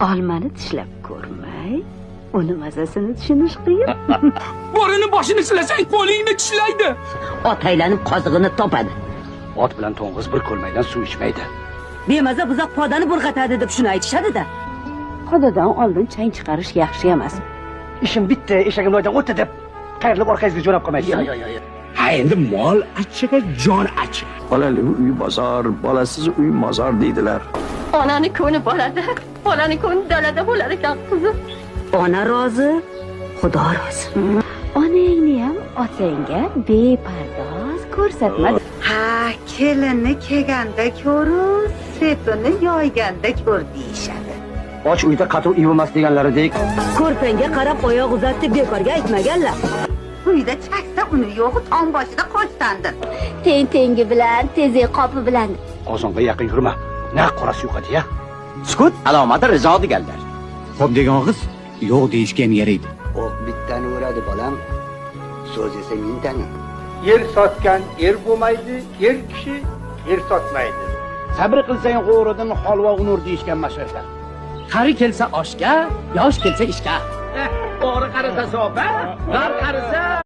olmani tishlab ko'rmay, uni mazasini tushunish qiyin. Borini boshini silasang, qo'lingni tishlaydi. Ot aylanib qozig'ini topadi. Ot bilan to'ng'iz bir ko'lmaydan suv ichmaydi. Bemaza buzoq podani burg'atadi deb shuni aytishadi-da. Qodadan oldin chang chiqarish yaxshi emas. Ishim bitta, eshagim loydan o'tdi deb qayrilib orqangizga jo'nab qolmaysiz. Ha, endi mol achiga jon achig. Bolali uy bozor, bolasiz uy mozor deydilar. Onani ko'ni bolada, bolani ko'ni dalada bo'lar ekan qizim. Ona rozi, Xudo rozi. Onangni ham otangga bepardoz ko'rsatma. Ha, kelinni kelganda ko'rib, sepini yoyganda ko'r deyishadi. Och uyda qatuv ivimas deganlaridek. Ko'rpangga qarab oyoq uzatdi, bekorga aytmaganlar. Uyda chaksa uni yo'g'i tong boshida qochtandir. Tengi bilan, tezek qopi bilan. Qozonga yaqin yurma. Na qorasi yo'qadi-ya. Sukut alomati rizo deganlar. Xo'p degan qiz yo'q deyishga ham yaraydi. O'q bittani uradi bolam. So'z esa mingtani. Yer sotgan er bo'lmaydi, er kishi yer sotmaydi. Sabr qilsang g'o'ridan holva unur deyishgan mashhurlar. Qari kelsa oshga, yosh kelsa ishga. O'g'ri qarasa sopa, g'ar qarasa